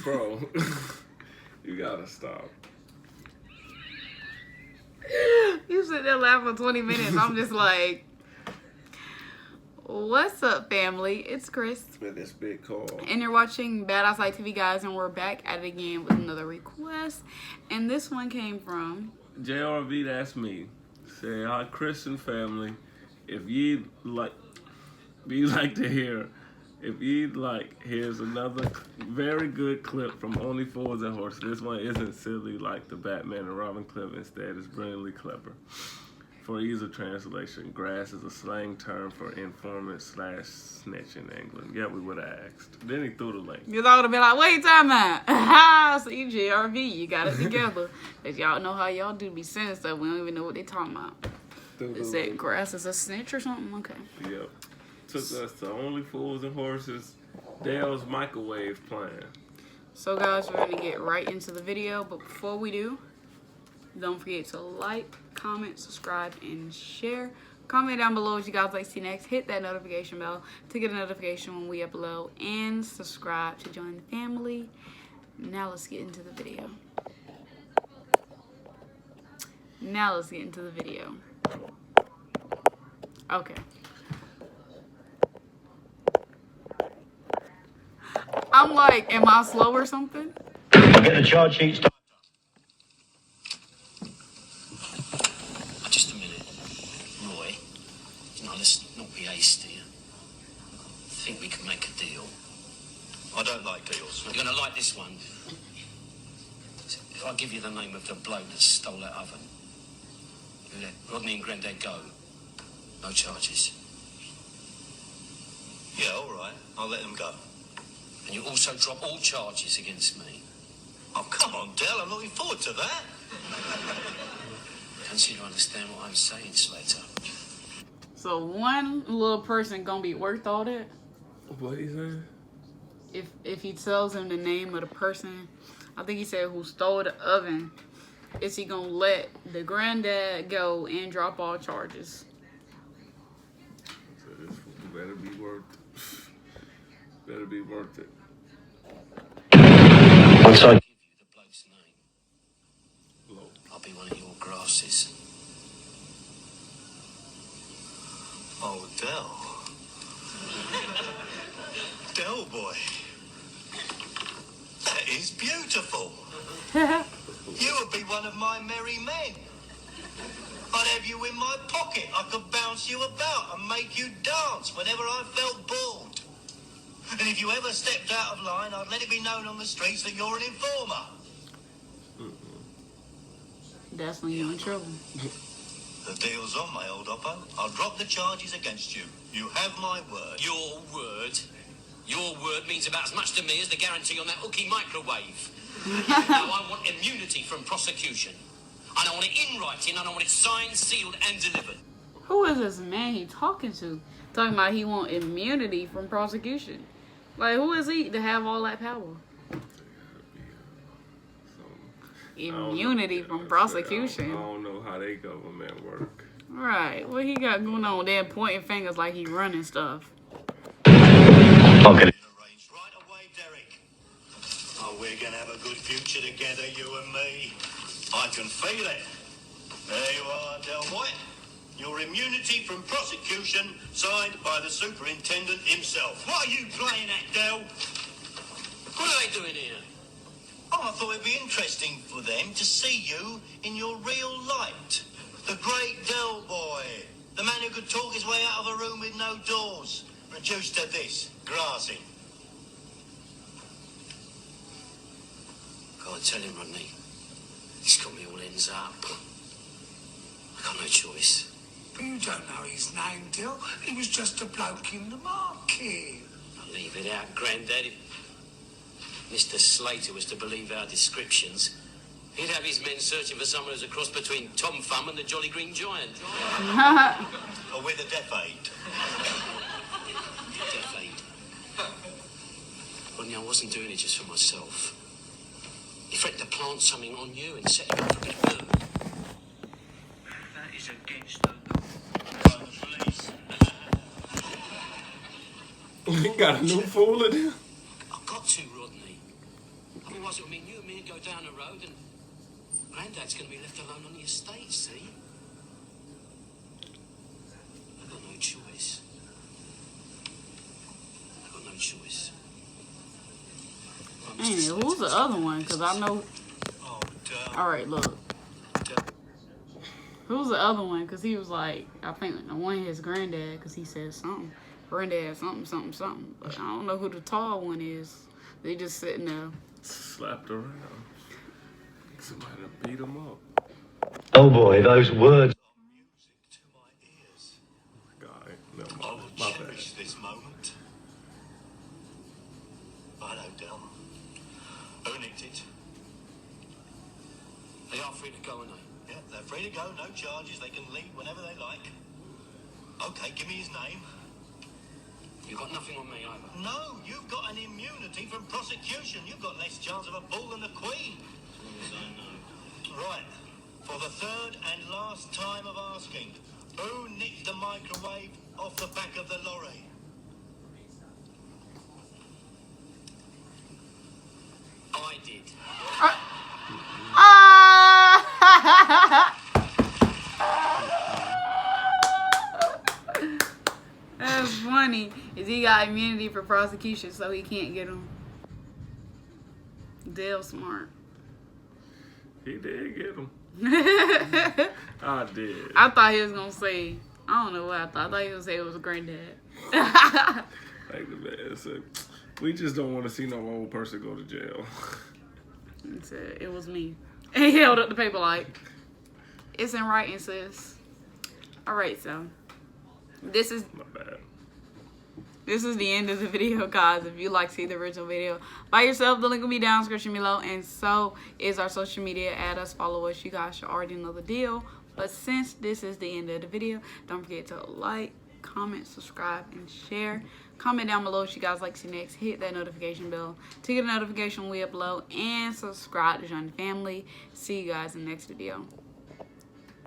Bro, you gotta stop. You sit there laughing for 20 minutes. I'm just like, what's up, family? It's Chris. And it's Big Call. And you're watching Bad Outside TV, guys, and we're back at it again with another request. And this one came from JRV, that's me. Say, our Christian family, if you'd like to hear, here's another very good clip from Only Fools and Horses. This one isn't silly like the Batman and Robin clip. Instead, it's brilliantly clever. For ease of translation, grass is a slang term for informant/snitch in England. Yeah, we would have asked. Then he threw the link. You thought would have been like, wait, time out. See, JRV, you got it together. Because y'all know how y'all do be saying stuff. We don't even know what they talking about. They said grass is a snitch or something? Okay. Yep. Took us to Only Fools and Horses, Dale's microwave plan. So, guys, we're going to get right into the video. But before we do, don't forget to like, comment, subscribe, and share. Comment down below what you guys like to see next. Hit that notification bell to get a notification when we upload. And subscribe to join the family. Now let's get into the video. Okay. I'm like, am I slow or something? I'll get the charge sheets. Just a minute. Roy, no, let's not be hasty. I think we can make a deal. I don't like deals. You're going to like this one. If I give you the name of the bloke that stole that oven, you let Rodney and Grandad go. No charges. Yeah, all right. I'll let them go. And you also drop all charges against me. Oh, come on, Dell. I'm looking forward to that. Don't seem to understand what I'm saying, Slater. So one little person gonna be worth all that? What he saying? If he tells him the name of the person, I think he said who stole the oven, is he gonna let the granddad go and drop all charges? So this better be worth it. Better be worth it. Once I I'll give you the bloke's name. Low. I'll be one of your grasses. Oh, Dell. Dell boy. That is beautiful. You would be one of my merry men. I'd have you in my pocket. I could bounce you about and make you dance whenever I felt bored. And if you ever stepped out of line, I'd let it be known on the streets that you're an informer. That's when you're in trouble. The deal's on, my old oppo. I'll drop the charges against you. You have my word. Your word? Your word means about as much to me as the guarantee on that hooky microwave. Now I want immunity from prosecution. And I want it in writing, and I want it signed, sealed, and delivered. Who is this man he talking to? Talking about he want immunity from prosecution. Like, who is he to have all that power? Immunity from prosecution. I don't know how they government work. Right. What he got going on there pointing fingers like he running stuff? I'll get it arranged right away, Derek. Oh, we're going to have a good future together, you and me. I can feel it. There you are, Del White. Your immunity from prosecution signed by the superintendent himself. What are you playing at, Del? What are they doing here? Oh, I thought it'd be interesting for them to see you in your real light. The great Del boy. The man who could talk his way out of a room with no doors. Reduced to this, grassing. Go and tell him, Rodney. He's got me all ends up. I got no choice. But you don't know his name, Dill. He was just a bloke in the market. I'll leave it out, Grandad. If Mr. Slater was to believe our descriptions, he'd have his men searching for someone who's a cross between Tom Thumb and the Jolly Green Giant. Or with a death aid. Death aid. Rodney, I wasn't doing it just for myself. He threatened to plant something on you and set you up for good. That is against the law. Got a new fool in there. I've got to, Rodney. Otherwise it'll mean you and me go down the road and Grandad's going to be left alone on the estate, see? I've got no choice. I've got no choice. Man, who's the other one? Because I know. Oh, damn. All right, look. Who's the other one? Because he was like, I think the one his granddad, because he said something. Granddad, something. But I don't know who the tall one is. They just sitting there. Slapped around. Somebody beat him up. Oh boy, those words are music to my ears. God, no, I will my bad. cherish this moment. I know, Del. Who nicked it? They are free to go, aren't they? Yeah, they're free to go, no charges. They can leave whenever they like. Okay, give me his name. You've got nothing on me either. No, you've got an immunity from prosecution. You've got less chance of a bull than the Queen. As long as I know. Right, for the third and last time of asking, who nicked the microwave off the back of the lorry? I did. That's funny. Is he got immunity for prosecution, so he can't get him? Dale smart. He did get him. I did. I thought he was gonna say. I don't know what I thought. I thought he was gonna say it was a granddad. Like the man said, we just don't want to see no old person go to jail. He said it was me. And he held up the paper like, it's in writing, sis. All right, so this is My bad. This is the end of the video, guys. If you like to see the original video by yourself, the link will be down in the description below. And so is our social media. Add us, follow us. You guys should already know the deal. But since this is the end of the video, don't forget to like, comment, subscribe, and share. Comment down below what you guys like to see next. Hit that notification bell to get a notification when we upload. And subscribe to join the family. See you guys in the next video.